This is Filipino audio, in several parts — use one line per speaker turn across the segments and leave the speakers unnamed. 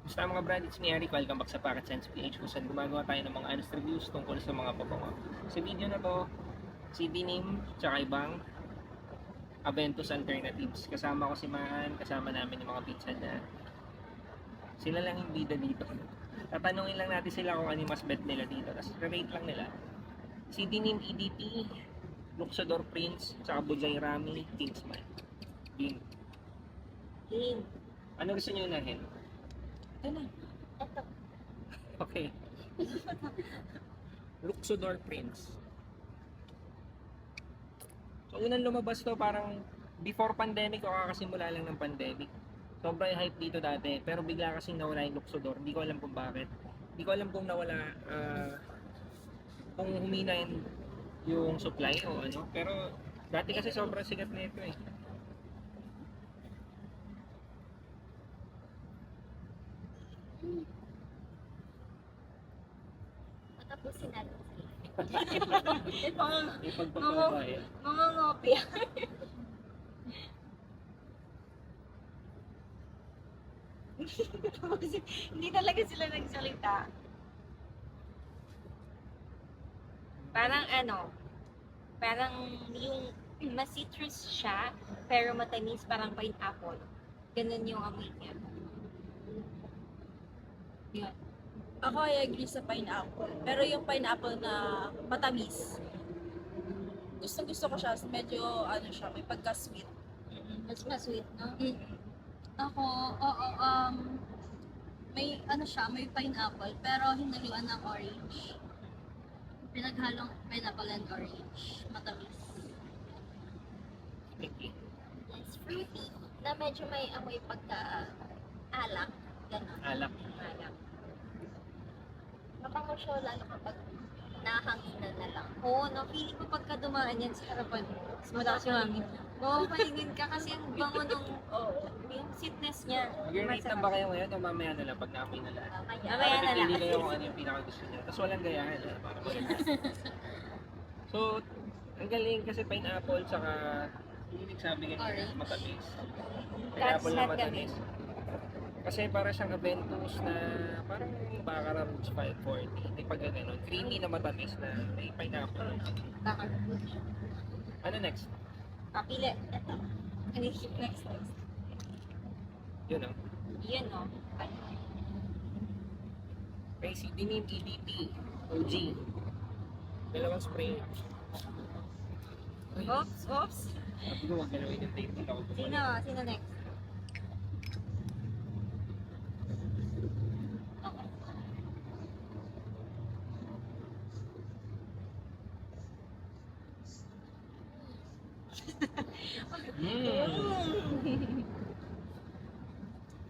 Basta mga brand, it's me Eric, welcome back sa Parrot Sense PH kung saan gumagawa tayo ng mga honest reviews tungkol sa mga pabango. Sa video na to, si Dinim, tsaka ibang Aventus Alternatives. Kasama ko si Mahan, kasama namin yung mga pinsan na sila lang yung bida dito. Tatanungin lang natin sila kung ano yung mas bet nila dito. Tapos rate lang nila. Si Dinim EDT, Luxador Prince, tsaka Bujay Rami, Kingsman. Din.
Game.
Ano gusto nyo unahin?
Ito.
Okay. Luxador Prince. So, unang lumabas to parang before pandemic o kakasimula lang ng pandemic. Sobrang hype dito dati, pero bigla kasing nawala yung Luxador. Hindi ko alam kung bakit. Hindi ko alam kung nawala, kung humina yung supply o ano. Pero dati kasi sobrang sikat na ito eh.
Matapusin natin sila.
May pagpapalabay.
Mga ngopya. Hindi talaga sila nagsalita. Parang parang yung mas citrus siya, pero matamis, parang pineapple. Ganun yung amoy niya. Yun.
Ako ay agree sa pineapple. Pero yung pineapple na matamis. Gusto ko siya. Medyo siya, may pagka-sweet.
Mas masweet, no?
Ako, oo, may siya, may pineapple, pero hinaluan ng orange. Pinaghalong pineapple and orange. Matamis.
Sticky.
It's fruity, na medyo may amoy pagka-alak. Ganon.
Alak.
Alak. Mabango siya lalo kapag nahanginan na lang. Oo, no, feeling ko pagka dumaan yan sa harapan mo, mas malakas yung hangin. Oo, palingin ka kasi ang bango nung, yung sweetness niya.
Mag-rate na ba kayo ngayon o mamaya na lang pag naamoy na lahat?
Mamaya na lang.
Pipili kayo kung ano yung pinaka-gusto niya. Tapos walang gayahan. Para maganda. So, ang galing kasi pineapple tsaka yung nagsabi kanina,
Orange.
matamis.
That's
Pineapple na
not
matamis. Kasi para siyang Aventus na parang Baccarat Roots 540. Hindi pag gano'n. Creamy na matamis na may pineapple.
Baka.
Ano next?
Pili. Ito. Ano yung next?
Yun o.
Yun, no?
May si Dinim EDT. OG. Dalawang spray. Ay,
Oops.
sabi ko wag galawin yung tape. Hindi ako
Sino?
bumalik.
Sino next?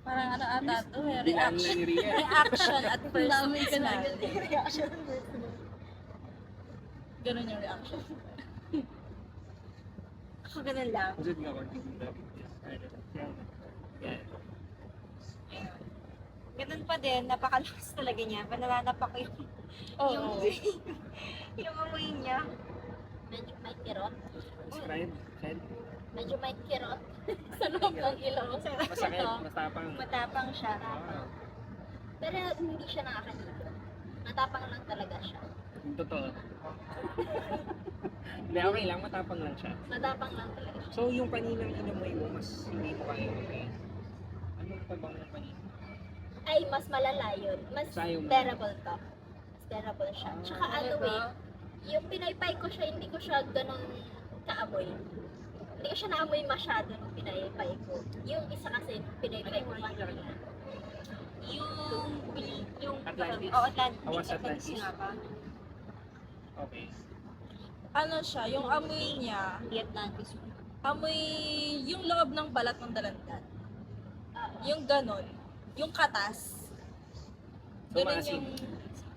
Parang ata to,
Bilang na ni Ria.
reaction at first
Dami ka na.
smell. Ganun yung reaction.
Ako ganun lang.
Kasi di ako dito. Yan.
Ganun pa din, napakalakas talaga niya. Panananap ako yung,
Oo.
yung amoy niya. Medyo may kirot.
Describe. Shed.
Medyo may kirot. Sa loob ng ilong.
Masakit. Matapang.
Matapang siya.
Ah,
Pero hindi siya nakakadito. Matapang lang talaga siya.
yung totoo. Hindi, okay lang. Matapang lang siya.
Matapang lang talaga siya.
So, yung kaninang inamoy mo, mas hindi mo kaya okay. Anong pabang ng kanina?
Ay, mas malala yun. Mas
Sayo mo.
bearable to. Mas bearable siya. Tsaka yung pinaypay ko siya, hindi ko siya ganun kaamoy. Hindi ko siya naamoy masyado nung pinaypay ko. Yung isa kasi, pinaypay ko kanina. Yung
Atlantis?
Atlantis.
Awas Atlantis.
nga ba?
Okay.
Ano siya, yung amoy niya,
Hindi Atlantis yun.
amoy yung loob ng balat ng dalandan.
Ah,
Yung ganon. Yung katas.
So,
Ganun
maasim.
yung,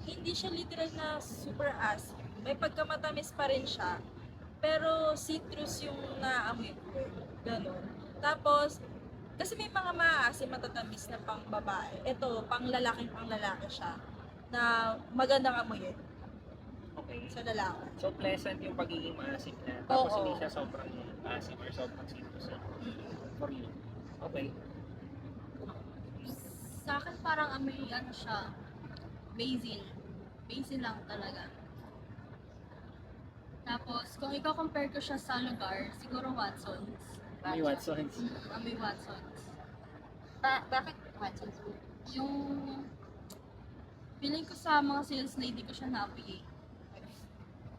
hindi siya literal na super acid. May pagkamatamis pa rin siya. Pero citrus yung naamoy ko. Ganon. Tapos, kasi may mga maasim matatamis na pang babae. Ito, pang lalaki siya. Na magandang amoyin
Okay.
sa lalaki.
So, pleasant yung pagiging maasim na. Tapos,
Oo.
hindi siya sobrang asim or sobrang citrus. For you. Okay.
Sa akin parang amoy ano siya, basil. Basil lang talaga. Tapos, kung i-compare ko siya sa lugar, siguro Watson's.
May Watson's.
Amoy Watson's.
Bakit Watson's?
Yung feeling ko sa mga sales lady ko siya na-apply.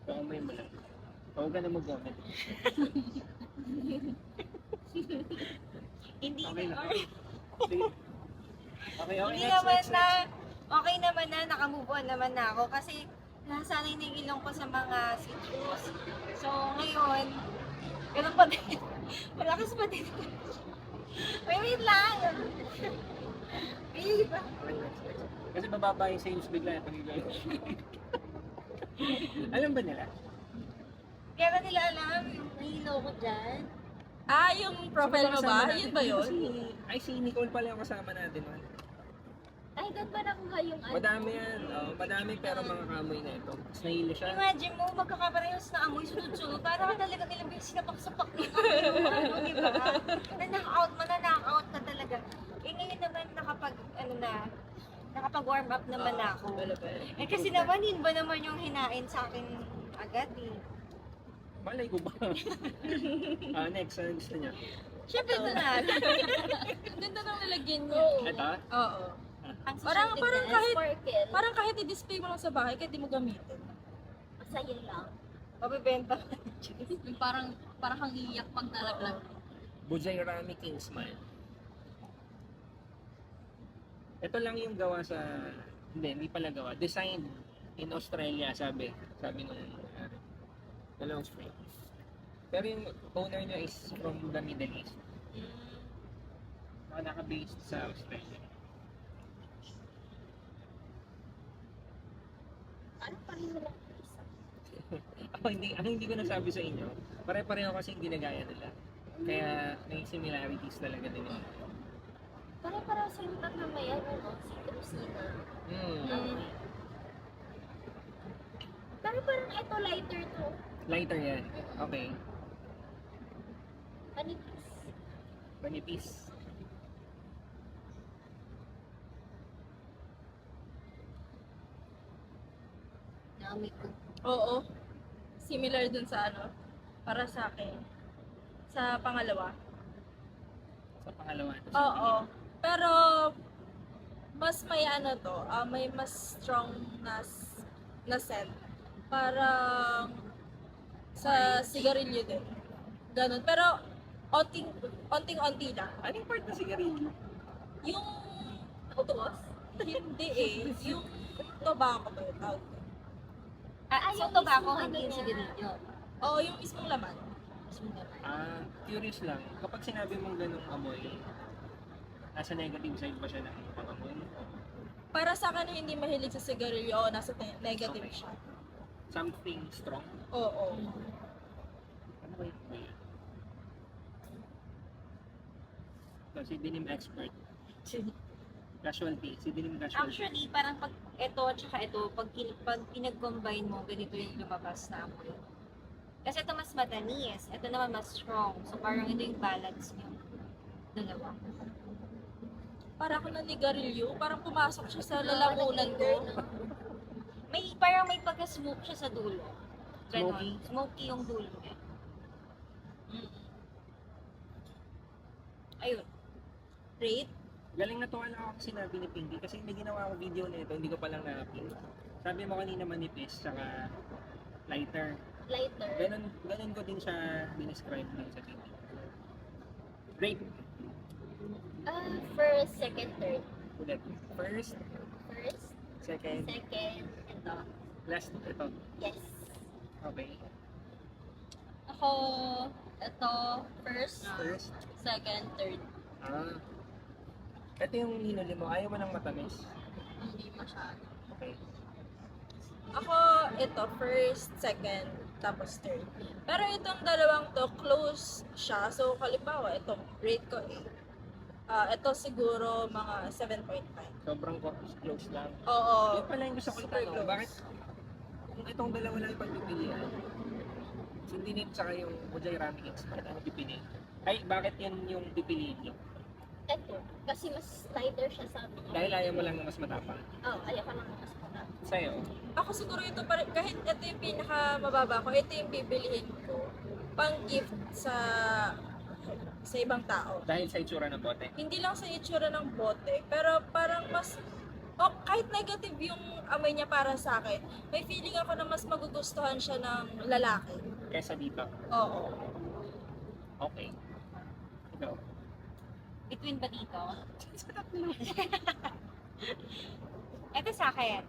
Paamoy mo lang. Huwag ka na mag-comment.
Hindi
Okay
na,
lang. Sige. Okay,
Hindi
next,
naman
next,
na,
next.
okay naman na, nakamove on naman na ako kasi nasanay na yung ilong ko sa mga citrus. So, ngayon, ganun pa din. Malakas pa din. Wait lang. Babe.
Kasi bababa yung sales bigla pag Alam ba nila?
Kaya ba nila alam yung nahilo ko dyan?
Ah, yung profile mo ba? Yun ba yun?
Ay, si Nicole pala yung kasama natin. Man.
Ay, doon ba nakuha yung ano?
Madami yan. Oh, madami pero mga kamoy na ito. Mas nahilo siya.
Imagine mo, magkakaparehas na amoy sunod-sunod. Para talaga nilang yung sinapak-sapak ng ano, di ba? Mananakaut na talaga. Eh ngayon naman nakapag-warm up naman ako. Eh kasi naman, yun ba naman yung hinain sa akin agad eh.
Malay ko ba? Next, ano gusto niya?
Siyempre ito na.
Ang ganda nang nilagyan niya.
Ito?
Oo.
Ang
Parang kahit
sparkle.
parang kahit i-display mo lang sa bahay, kahit di mo gamitin.
Masaya lang.
Mabibenta.
Yung parang kang iiyak pag nalaglag.
Bujay Rami King Smile. Ito lang yung gawa sa... Hindi pala gawa. Designed in Australia, sabi nung dalawang spring. Pero yung owner niya is from the Middle East. Naka-based sa Australia.
Ano pa rin nila isa?
Ang hindi ko nasabi sa inyo, pare-pareho kasi yung ginagaya nila. Kaya may similarities talaga din yun.
Para sa yung na may ano, no? Citrusina. Pero parang ito lighter to.
Lighter yan. Okay.
Manipis.
Manipis.
Naamoy ko.
Oo. Similar dun sa ano, para sa akin. Sa pangalawa.
Sa pangalawa.
Oo. Pero, mas may ano to, may mas strong na scent. Parang sa sigarilyo din. Ganon. Pero, onting-onti lang.
Anong part na sigarilyo?
Yung utos? Hindi eh. Yung tobacco ba yun? Tawag ko.
yung
tobacco,
mismong
hindi yung
ano
sigarilyo.
Oo, yung mismong laman.
Curious lang. Kapag sinabi mong ganung amoy, nasa negative side ba siya ng amoy?
Para sa akin hindi mahilig sa sigarilyo, nasa negative
Okay.
siya.
Something strong?
Oo.
Ano ba yun? Si Denim Expert. Casualty. Si Denim Casualty.
Actually, parang pag ito tsaka ito, pag pinag-combine mo, ganito yung lumabas na amoy. Kasi ito mas matamis, ito naman mas strong. So parang ito yung balance niyo. Dalawa.
Para ako nanigarilyo, parang pumasok siya sa lalamunan ko.
Parang may pagka-smoke siya sa dulo. Ganon.
Smoky?
Smoky yung dulo niya. Ayun.
Rate?
Galing natuwa lang ako kasi sinabi ni Pinky kasi may ginawa ako video na ito, hindi ko palang na-upload. Sabi mo kanina manipis, saka lighter.
Lighter.
Ganun ko din siya dinescribe din sa video. Rate.
First, second, third.
Ulit. First,
First,
second,
second, ito.
last, ito.
Yes.
Okay.
Ako, ito, first,
First.
second, third.
Ito yung hinuli mo. Ayaw mo ng matamis.
Hindi masyado.
Okay.
Ako, ito, first, second, tapos third. Pero itong dalawang to, close siya. So, halimbawa, ito, rate ko 8. Ito siguro mga 7.5.
Sobrang close lang.
Oo.
Yun pala yung gusto ko
Super
itanong.
close.
Bakit kung itong dalawa lang yung pagpipilian, si Dinim tsaka yung Bujay Rami King Smile, ano pipiliin? Ay, bakit yun yung pipiliin nyo?
Eto, kasi mas lighter siya sa mga.
Dahil ayaw mo lang na mas matapang.
Oo, ayoko lang mas matapang.
Sa'yo,
Ako siguro ito pa rin, kahit ito yung pinakamababa ko, ito yung bibilihin ko pang gift sa ibang tao.
dahil sa itsura ng bote.
Hindi lang sa itsura ng bote, pero parang mas, kahit negative yung amoy niya para sa akin, may feeling ako na mas magugustuhan siya ng lalaki.
Kesa dito.
Oo.
Okay. Ikaw.
Between ba dito? Ito sa akin.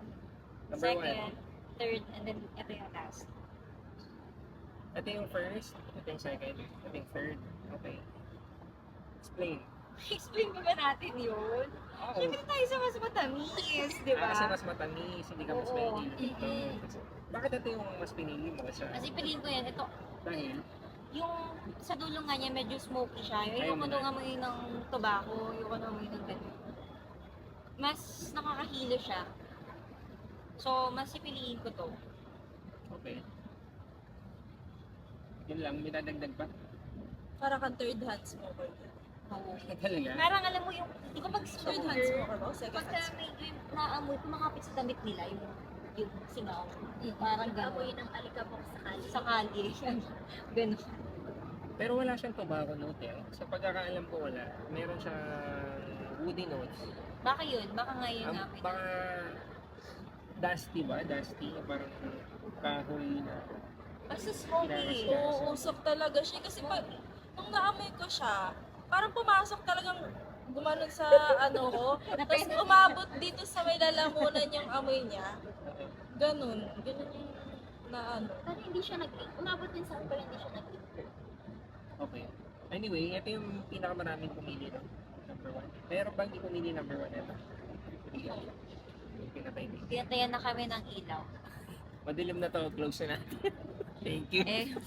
Number
Second,
1.
third, and then ito yung last.
Ito yung first, ito yung second, ito yung third. Okay. Explain.
Explain ba natin yun?
Oo.
Siyempre tayo sa mas matamis, di ba?
Kasi mas matamis, hindi ka mas
Oo.
pinili dito. Bakit ito yung mas pinili mo sa...
Kasi piliin ko yan, ito,
Dahil,
yung sa dulo nga niya, medyo smoky siya.
Ayaw
Yung
mo
ano
na.
nga amoy ng tobacco, yung ano amoy ng ganun. Mas nakakahilo siya. So, mas pipiliin ko to.
okay. Yun lang, may dadagdag pa?
Para kang third hand smoker.
Oo.
Talaga?
Parang alam mo yung, di ba pag
Third hand
smoker,
smoker ba? Second
pagka
hand smoker.
medyo naamoy, kumakapit sa damit nila, yung singaw. Parang
Amoy
gano'n.
ng alikabok sa kali.
Sa kalye. Gano'n.
Pero wala siyang tobacco note eh. Sa pagkakaalam ko wala. Meron siyang woody notes.
Baka yun, baka nga yun nga.
Baka dusty ba? Dusty? Parang kahoy na.
Basta smoky.
Kinakas-
Oo, usok talaga siya. Kasi pag, nung naamoy ko siya, parang pumasok talagang gumanon sa ano ko. Tapos umabot dito sa may lalamunan yung amoy niya. Ganun. Ganun yung na ano.
Pero hindi siya umabot din sa akin, pero hindi siya
Okay. Anyway, ito yung pinakamaraming pumili no? Number 1. Meron bang di pumili number 1 ito? Pinatay.
Tinatayan na kami ng ilaw.
Madilim na to, close na natin. Thank you.
Eh,